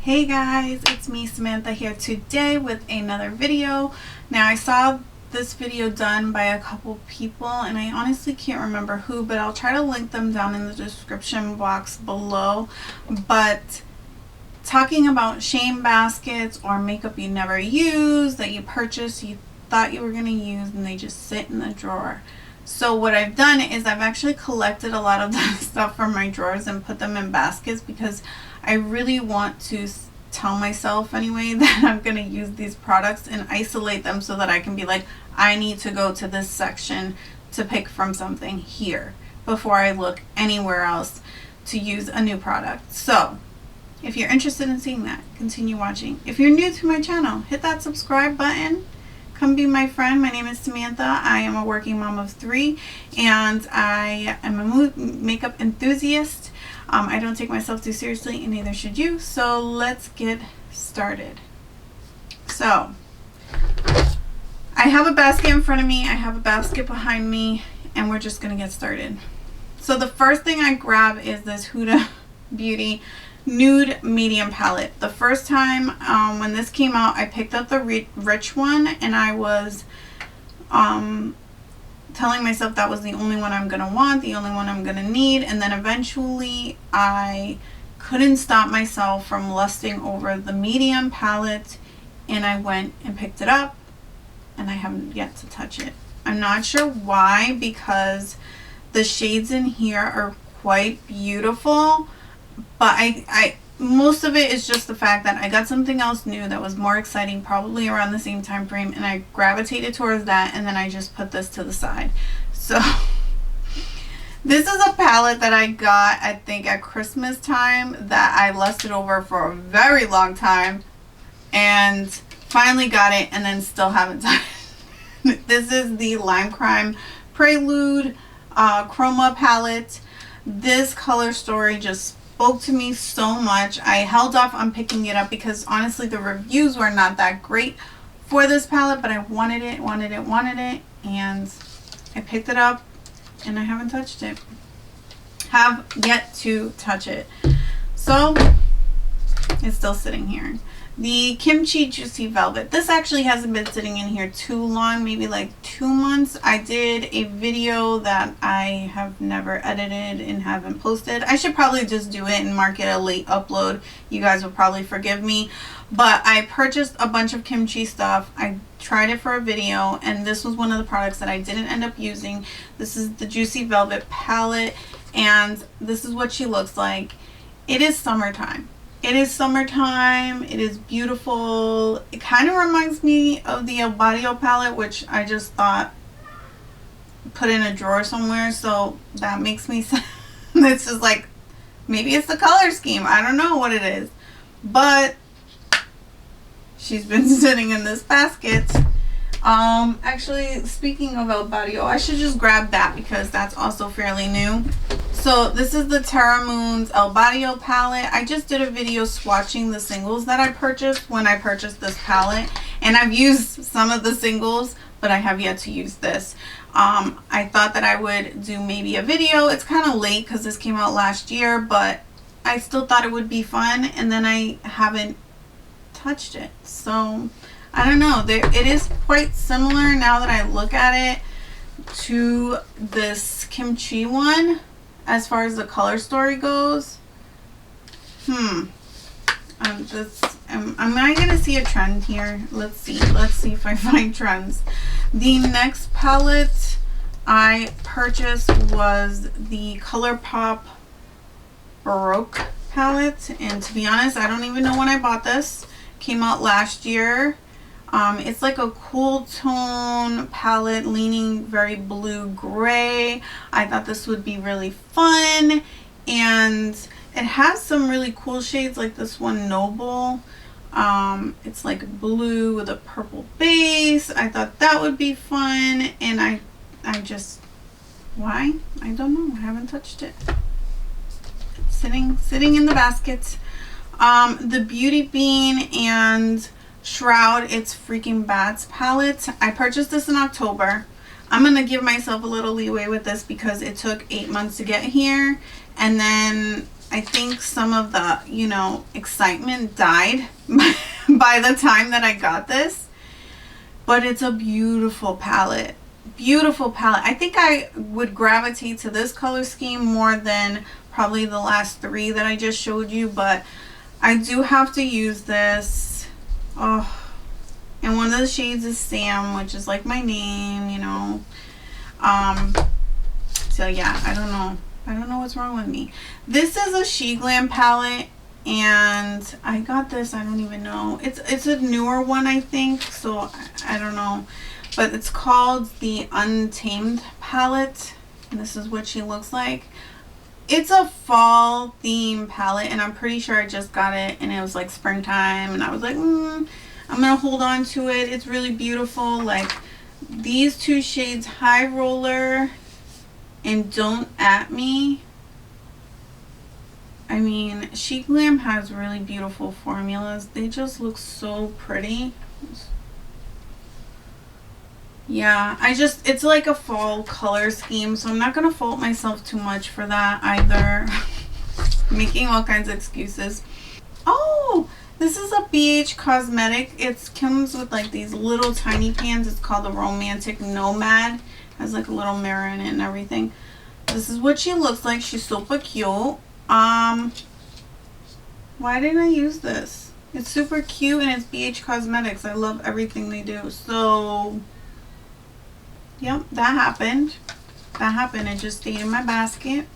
Hey guys, it's me Samantha here today with another video. Now I saw this video done by a couple people and I honestly can't remember who, but I'll try to link them down in the description box below. But talking about shame baskets or makeup you never use that you purchased, you thought you were going to use, and they just sit in the drawer. So what I've done is I've actually collected a lot of that stuff from my drawers and put them in baskets because I really want to tell myself anyway that I'm going to use these products and isolate them so that I can be like, I need to go to this section to pick from something here before I look anywhere else to use a new product. So if you're interested in seeing that, continue watching. If you're new to my channel, hit that subscribe button. Come be my friend. My name is Samantha. I am a working mom of 3 and I am a makeup enthusiast. I don't take myself too seriously and neither should you. So let's get started. So I have a basket in front of me. I have a basket behind me and we're just going to get started. So the first thing I grab is this Huda Beauty Nude Medium Palette. The first time when this came out, I picked up the rich one and I was telling myself that was the only one I'm gonna want, the only one I'm gonna need, and then eventually I couldn't stop myself from lusting over the medium palette and I went and picked it up and I haven't yet to touch it. I'm not sure why, because the shades in here are quite beautiful, but I most of it is just the fact that I got something else new that was more exciting probably around the same time frame and I gravitated towards that, and then I just put this to the side. So this is a palette that I got I think at Christmas time that I lusted over for a very long time and finally got it and then still haven't done it. This is the Lime Crime Prelude Chroma palette. This color story just spoke to me so much. I held off on picking it up because honestly the reviews were not that great for this palette, but I wanted it, and I picked it up and I haven't touched it. Have yet to touch it. So it's still sitting here. The Kimchi Juicy Velvet. This actually hasn't been sitting in here too long, maybe like 2 months. I did a video that I have never edited and haven't posted. I should probably just do it and mark it a late upload. You guys will probably forgive me. But I purchased a bunch of kimchi stuff. I tried it for a video and this was one of the products that I didn't end up using. This is the Juicy Velvet palette and this is what she looks like. It is summertime. It is summertime. It is beautiful. It kind of reminds me of the El Barrio palette, which I just thought put in a drawer somewhere. So that makes me say this is like, maybe it's the color scheme. I don't know what it is. But she's been sitting in this basket. Actually, speaking of El Barrio, I should just grab that because that's also fairly new. So this is the Terra Moon's El Barrio palette. I just did a video swatching the singles that I purchased when I purchased this palette. And I've used some of the singles, but I have yet to use this. I thought that I would do maybe a video. It's kind of late because this came out last year, but I still thought it would be fun. And then I haven't touched it. So I don't know. It is quite similar now that I look at it to this Kimchi one. As far as the color story goes, am I gonna see a trend here? Let's see if I find trends. The next palette I purchased was the Colourpop Baroque palette, and to be honest, I don't even know when I bought this. Came out last year. It's like a cool tone palette leaning very blue gray. I thought this would be really fun, and it has some really cool shades like this one, Noble. It's like blue with a purple base. I thought that would be fun, and I just, why? I don't know. I haven't touched it. Sitting in the basket. The Beauty Bean and Shroud It's Freaking Bats palette. I purchased this in October. I'm going to give myself a little leeway with this because it took 8 months to get here. And then I think some of the, you know, excitement died by the time that I got this. But it's a beautiful palette. Beautiful palette. I think I would gravitate to this color scheme more than probably the last three that I just showed you, but I do have to use this. Oh, and one of the shades is Sam, which is like my name, you know. So yeah, I don't know what's wrong with me. This is a She Glam palette, and I got this, I don't even know. It's a newer one, I think, so I don't know. But it's called the Untamed Palette, and this is what she looks like. It's a fall theme palette, and I'm pretty sure I just got it, and it was like springtime, and I was like, I'm gonna hold on to it. It's really beautiful. Like these two shades, High Roller and Don't At Me. I mean, She Glam has really beautiful formulas. They just look so pretty. Yeah, it's like a fall color scheme, so I'm not going to fault myself too much for that either. Making all kinds of excuses. Oh, this is a BH Cosmetic. It comes with like these little tiny pans. It's called the Romantic Nomad. Has like a little mirror in it and everything. This is what she looks like. She's super cute. Why didn't I use this? It's super cute and it's BH Cosmetics. I love everything they do. So yep, that happened. It just stayed in my basket,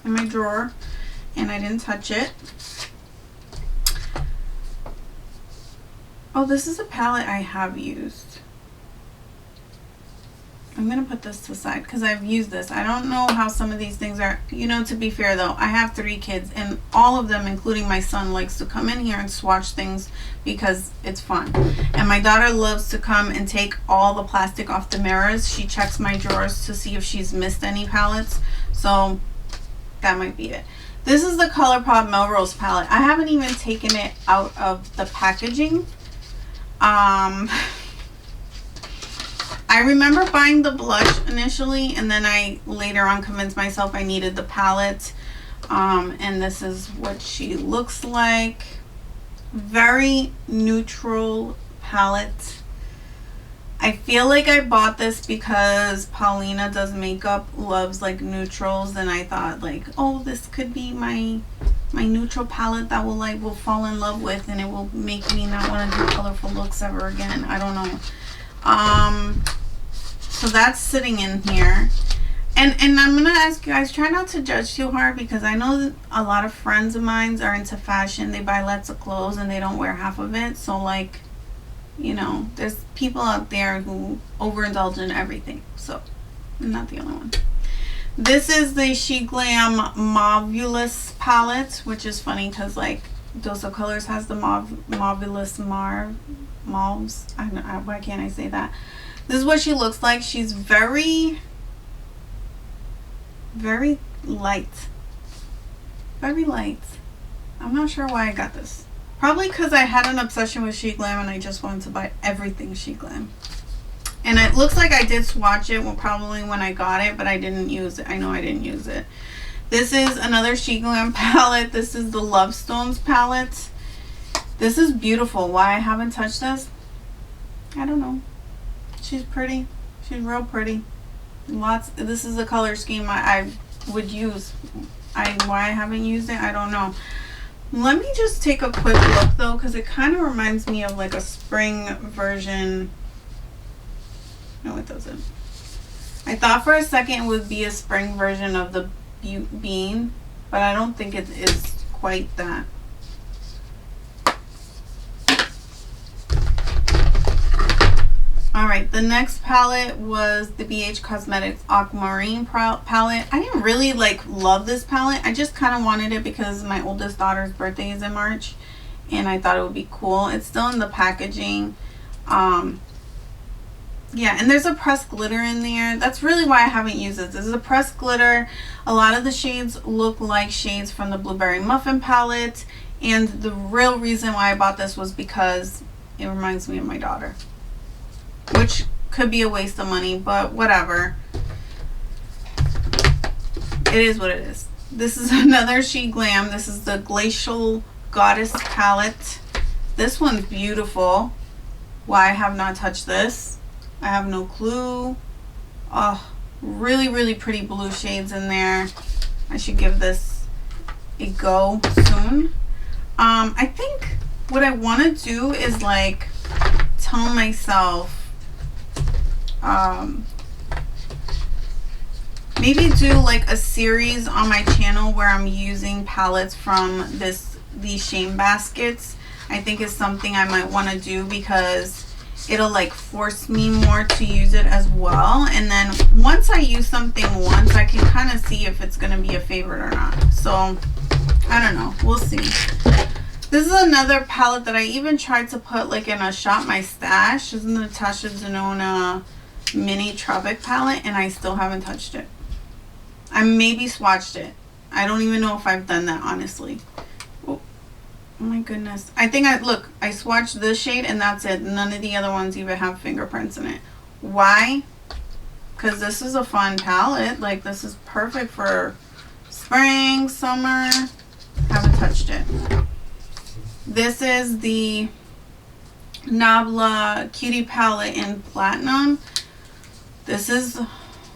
in my drawer, and I didn't touch it. Oh, this is a palette I have used. I'm going to put this to the side because I've used this. I don't know how some of these things are. You know, to be fair though, I have 3 kids and all of them, including my son, likes to come in here and swatch things because it's fun. And my daughter loves to come and take all the plastic off the mirrors. She checks my drawers to see if she's missed any palettes. So that might be it. This is the Colourpop Melrose palette. I haven't even taken it out of the packaging. I remember buying the blush initially, and then I later on convinced myself I needed the palette. And this is what she looks like. Very neutral palette. I feel like I bought this because Paulina does makeup, loves like neutrals, and I thought like, oh, this could be my neutral palette that will fall in love with, and it will make me not want to do colorful looks ever again. I don't know. So that's sitting in here, and I'm gonna ask you guys, try not to judge too hard, because I know that a lot of friends of mine are into fashion. They buy lots of clothes and they don't wear half of it. So like, you know, there's people out there who overindulge in everything. So I'm not the only one. This is the She Glam Modulus palette, which is funny because like Dose of Colors has the Modulus mauves. I don't know, why can't I say that? This is what she looks like. She's very, very light. Very light. I'm not sure why I got this. Probably because I had an obsession with She Glam and I just wanted to buy everything She Glam. And it looks like I did swatch it, well, probably when I got it, but I didn't use it. I know I didn't use it. This is another She Glam palette. This is the Love Stones palette. This is beautiful. Why I haven't touched this? I don't know. She's pretty. She's real pretty. This is a color scheme I would use. Why I haven't used it, I don't know. Let me just take a quick look though, because it kind of reminds me of like a spring version. No, it doesn't. I thought for a second it would be a spring version of the Bean, but I don't think it is quite that. Alright, the next palette was the BH Cosmetics Aquamarine palette. I didn't really love this palette. I just kind of wanted it because my oldest daughter's birthday is in March and I thought it would be cool. It's still in the packaging. Yeah, and there's a pressed glitter in there. That's really why I haven't used this. This is a pressed glitter. A lot of the shades look like shades from the Blueberry Muffin palette, and the real reason why I bought this was because it reminds me of my daughter. Which could be a waste of money, but whatever. It is what it is. This is another She Glam. This is the Glacial Goddess palette. This one's beautiful. Why I have not touched this, I have no clue. Oh, really, really pretty blue shades in there. I should give this a go soon. I think what I want to do is like tell myself, maybe do like a series on my channel where I'm using palettes from these shame baskets. I think is something I might want to do because it'll like force me more to use it as well. And then once I use something once, I can kind of see if it's going to be a favorite or not. So I don't know. We'll see. This is another palette that I even tried to put like in a Shop My Stash. This is the Natasha Denona mini Tropic palette, and I still haven't touched it. I maybe swatched it. I don't even know if I've done that, honestly. Oh my goodness. I think I swatched this shade and that's it. None of the other ones even have fingerprints in it. Why? Because this is a fun palette. Like, this is perfect for spring, summer. Haven't touched it. This is the Nabla Cutie palette in Platinum. This is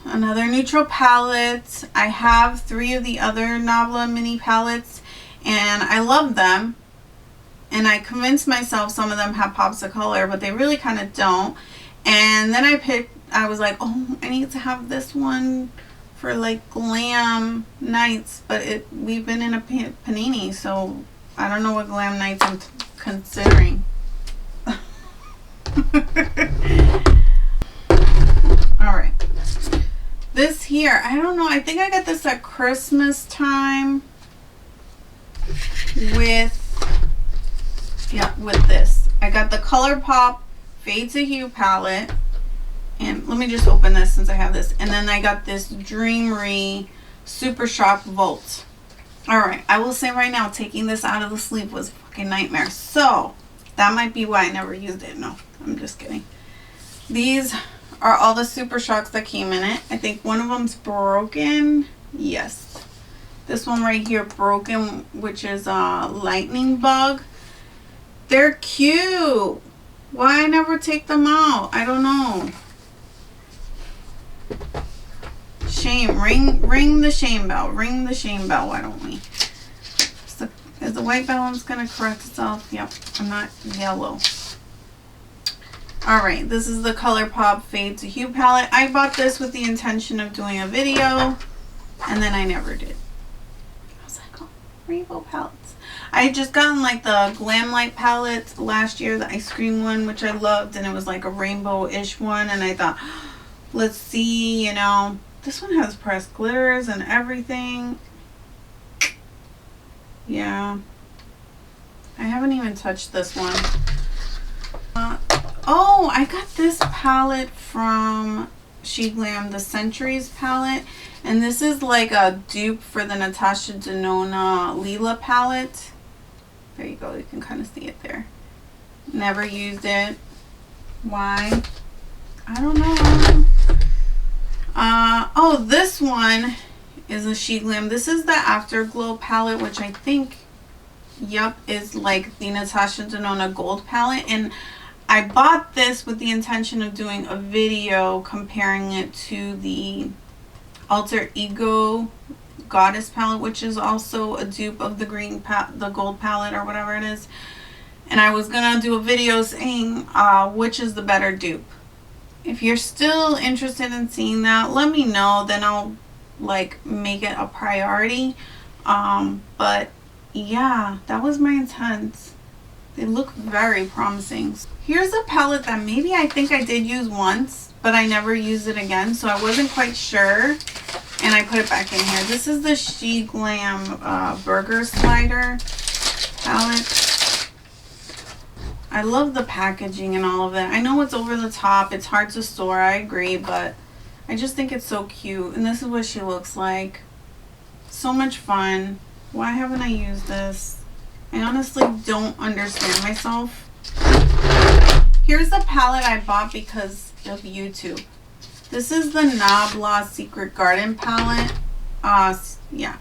another neutral palette. I have 3 of the other Nabla mini palettes and I love them. And I convinced myself some of them have pops of color, but they really kind of don't. And then I was like, oh, I need to have this one for like glam nights. But we've been in a panini, so I don't know what glam nights I'm considering. Alright. This here, I don't know. I think I got this at Christmas time with this. I got the Colourpop Fade to Hue palette. And let me just open this since I have this. And then I got this Dreamery Super Shock Volt. Alright, I will say right now, taking this out of the sleeve was a fucking nightmare. So, that might be why I never used it. No, I'm just kidding. These are all the Super Shocks that came in it. I think one of them's broken. Yes. This one right here, broken, which is a lightning bug. They're cute. Why I never take them out? I don't know. Shame. Ring the shame bell. Ring the shame bell. Why don't we? Is the white balance going to correct itself? Yep. I'm not yellow. Alright. This is the Colourpop Fade to Hue palette. I bought this with the intention of doing a video. And then I never did. I was like, oh, rainbow palettes. I had just gotten like the Glam Light palette last year, the ice cream one, which I loved, and it was like a rainbow-ish one, and I thought, let's see, you know. This one has pressed glitters and everything. Yeah. I haven't even touched this one. Oh, I got this palette from She Glam, the Centuries palette, and this is like a dupe for the Natasha Denona Lila palette. There you go, you can kind of see it there. Never used it. Why? I don't know. Oh, this one is a She Glam. This is the Afterglow palette, which I think, yep, is like the Natasha Denona Gold palette. And I bought this with the intention of doing a video comparing it to the Alter Ego Goddess palette, which is also a dupe of the gold palette or whatever it is. And I was gonna do a video saying which is the better dupe. If you're still interested in seeing that, let me know, then I'll like make it a priority. But yeah, that was my intent. They look very promising. Here's a palette that maybe I think I did use once, but I never used it again, so I wasn't quite sure, and I put it back in here. This is the She Glam Burger Slider palette. I love the packaging and all of it. I know it's over the top, it's hard to store, I agree, but I just think it's so cute. And this is what she looks like. So much fun. Why haven't I used this? I honestly don't understand myself. Here's the palette I bought because of YouTube. This is the Nabla Secret Garden palette. Yeah.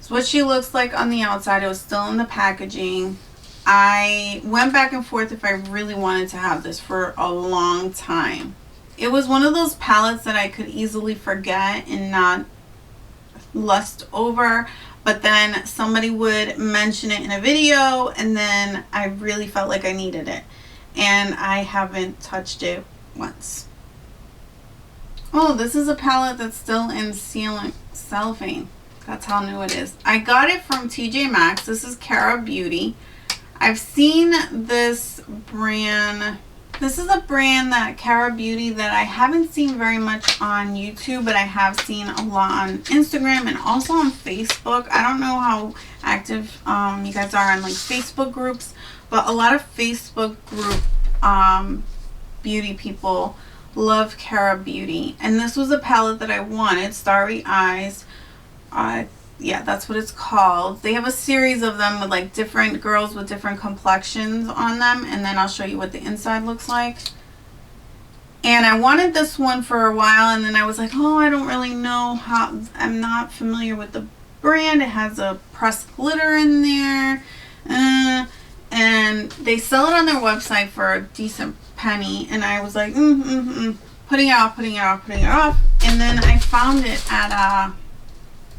It's what she looks like on the outside. It was still in the packaging. I went back and forth if I really wanted to have this for a long time. It was one of those palettes that I could easily forget and not lust over, but then somebody would mention it in a video and then I really felt like I needed it, and I haven't touched it once. Oh, this is a palette that's still in cellophane. That's how new it is. I got it from TJ Maxx. This is Cara Beauty. I've seen this brand. This is a brand that Cara Beauty that I haven't seen very much on YouTube, but I have seen a lot on Instagram and also on Facebook. I don't know how active you guys are on like Facebook groups, but a lot of Facebook group beauty people love Cara Beauty. And this was a palette that I wanted, Starry Eyes. Yeah, that's what it's called. They have a series of them with like different girls with different complexions on them, and then I'll show you what the inside looks like. And I wanted this one for a while, and then I was like, oh, I don't really know how, I'm not familiar with the brand. It has a pressed glitter in there, and they sell it on their website for a decent penny, and I was like, putting it off, and then I found it at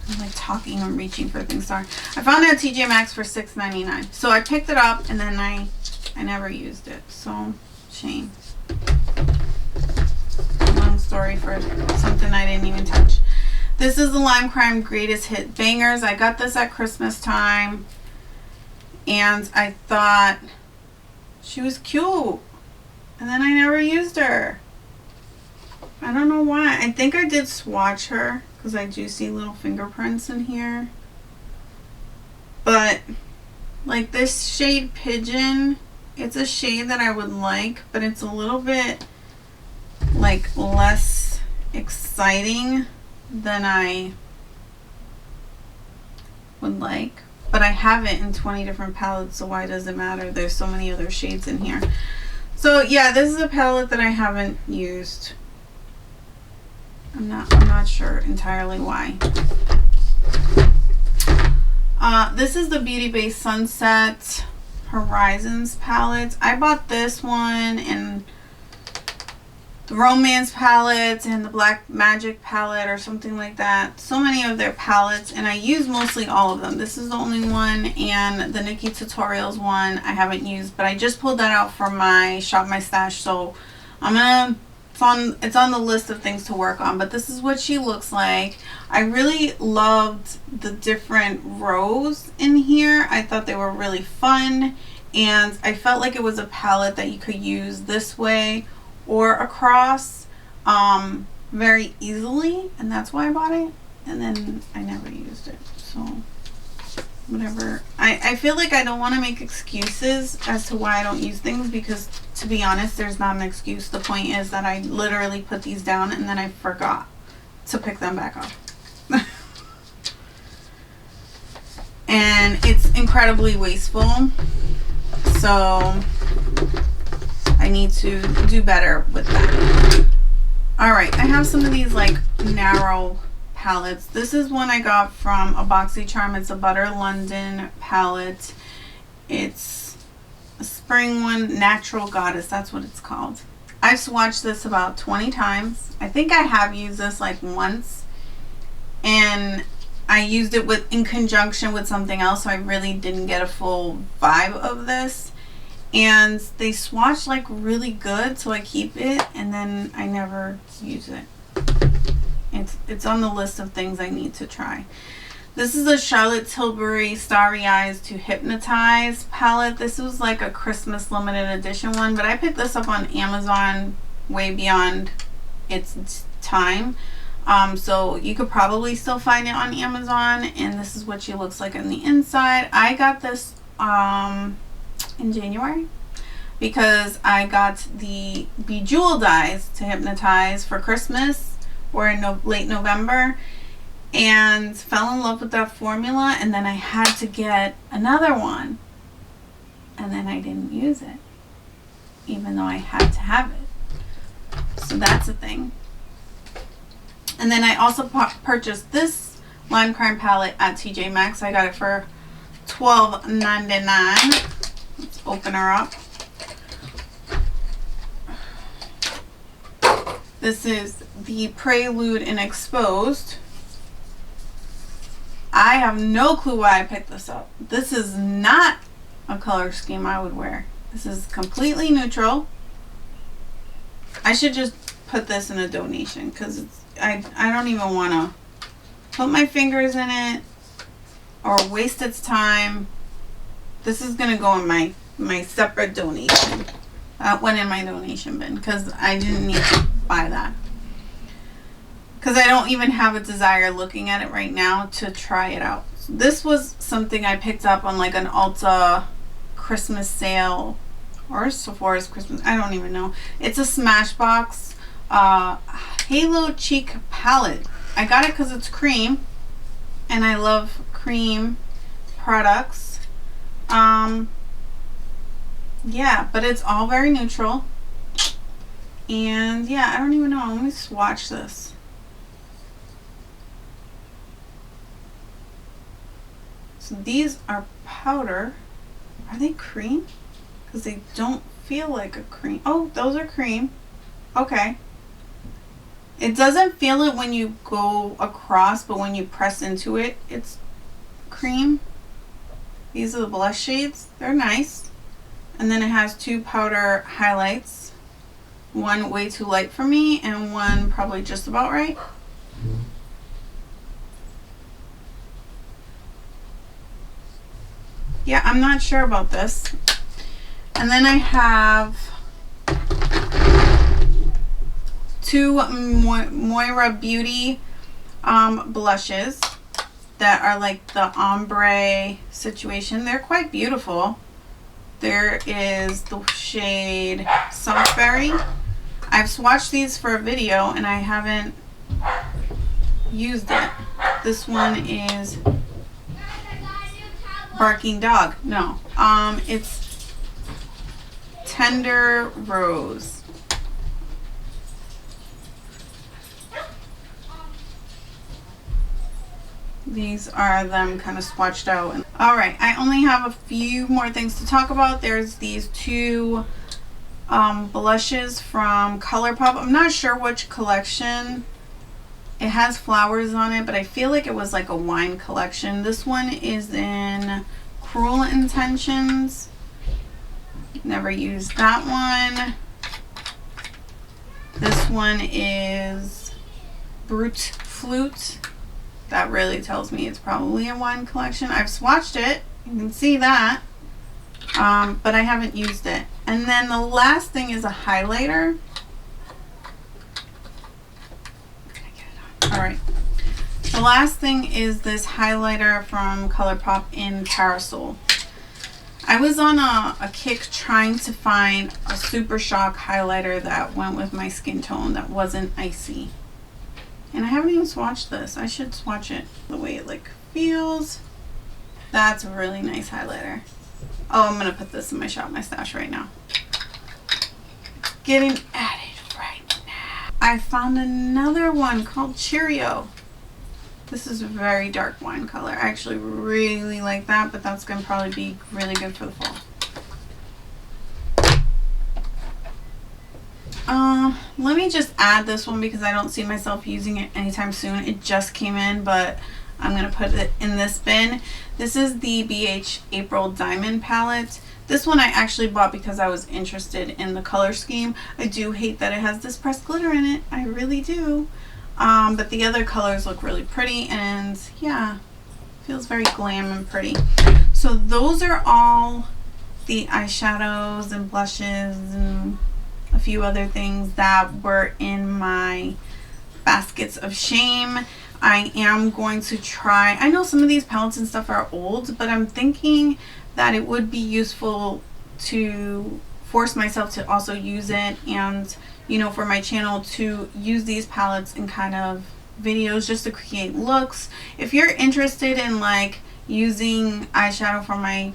I'm like talking, I'm reaching for things, sorry. I found it at TJ Maxx for $6.99. So I picked it up and then I never used it. So, shame. Long story for something I didn't even touch. This is the Lime Crime Greatest Hit Bangers. I got this at Christmas time. And I thought she was cute. And then I never used her. I don't know why. I think I did swatch her, because I do see little fingerprints in here. But like this shade Pigeon, it's a shade that I would like, but it's a little bit like less exciting than I would like. But I have it in 20 different palettes, so why does it matter? There's so many other shades in here. So yeah, this is a palette that I haven't used. I'm not sure entirely why. This is the Beauty Bay Sunset Horizons palette. I bought this one and the Romance palette and the Black Magic palette or something like that. So many of their palettes, and I use mostly all of them. This is the only one, and the Nikki Tutorials one I haven't used, but I just pulled that out from my Shop My Stash, so I'm gonna, it's on the list of things to work on. But this is what she looks like. I really loved the different rows in here. I thought they were really fun, and I felt like it was a palette that you could use this way or across very easily, and that's why I bought it. And then I never used it, so whatever. I feel like I don't want to make excuses as to why I don't use things, because to be honest, there's not an excuse. The point is that I literally put these down and then I forgot to pick them back up. And it's incredibly wasteful, so I need to do better with that. Alright, I have some of these like narrow palettes. This is one I got from a BoxyCharm. It's a Butter London palette. It's a spring one, Natural Goddess, that's what it's called. I've swatched this about 20 times. I think I have used this like once, and I used it in conjunction with something else, so I really didn't get a full vibe of this. And they swatch like really good, so I keep it, and then I never use it. It's on the list of things I need to try. This is a Charlotte Tilbury Starry Eyes to Hypnotize palette. This was like a Christmas limited edition one, but I picked this up on Amazon way beyond its time. So you could probably still find it on Amazon, and this is what she looks like on the inside. I got this in January because I got the Bejeweled Eyes to Hypnotize for Christmas, or in late November, and fell in love with that formula, and then I had to get another one, and then I didn't use it even though I had to have it. So that's a thing. And then I also purchased this Lime Crime palette at TJ Maxx. I got it for $12.99. Let's open her up. This is the Prelude and Exposed. I have no clue why I picked this up. This is not a color scheme I would wear. This is completely neutral. I should just put this in a donation because I don't even want to put my fingers in it or waste its time. This is going to go in my separate donation. That went in my donation bin because I didn't need to buy that. Because I don't even have a desire looking at it right now to try it out. So this was something I picked up on like an Ulta Christmas sale or Sephora's Christmas. I don't even know. It's a Smashbox Halo Cheek palette. I got it because it's cream. And I love cream products. Yeah, but it's all very neutral. And yeah, I don't even know. Let me swatch this. So these are powder. Are they cream? Because they don't feel like a cream. Oh, those are cream. Okay. It doesn't feel it when you go across, but when you press into it, it's cream. These are the blush shades. They're nice. And then it has two powder highlights. One way too light for me and one probably just about right. Yeah, I'm not sure about this. And then I have two Moira Beauty blushes that are like the ombre situation. They're quite beautiful. There is the shade Softberry. I've swatched these for a video and I haven't used it. This one is Barking Dog. No. It's Tender Rose. These are them kind of swatched out. Alright, I only have a few more things to talk about. There's these two blushes from Colourpop. I'm not sure which collection. It has flowers on it, but I feel like it was like a wine collection. This one is in Cruel Intentions. Never used that one. This one is Brut Flute. That really tells me it's probably a wine collection. I've swatched it. You can see that. But I haven't used it. And then the last thing is a highlighter. Alright. The last thing is this highlighter from Colourpop in Parasol. I was on a kick trying to find a Super Shock highlighter that went with my skin tone that wasn't icy. And I haven't even swatched this. I should swatch it the way it like feels. That's a really nice highlighter. Oh, I'm going to put this in my Shop My Stash right now. Getting at it right now. I found another one called Cheerio. This is a very dark wine color. I actually really like that, but that's going to probably be really good for the fall. Let me just add this one because I don't see myself using it anytime soon. It just came in, but I'm going to put it in this bin. This is the BH April Diamond palette. This one I actually bought because I was interested in the color scheme. I do hate that it has this pressed glitter in it. I really do. But the other colors look really pretty and yeah, feels very glam and pretty. So those are all the eyeshadows and blushes and a few other things that were in my baskets of shame. I am going to try, I know some of these palettes and stuff are old, but I'm thinking that it would be useful to force myself to also use it, and you know, for my channel to use these palettes in kind of videos just to create looks. If you're interested in like using eyeshadow for my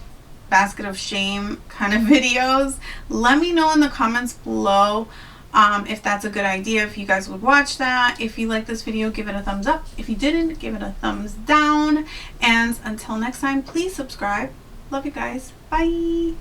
basket of shame kind of videos, let me know in the comments below. if that's a good idea, if you guys would watch that. If you like this video, give it a thumbs up. If you didn't, give it a thumbs down. And until next time, please subscribe. Love you guys. Bye.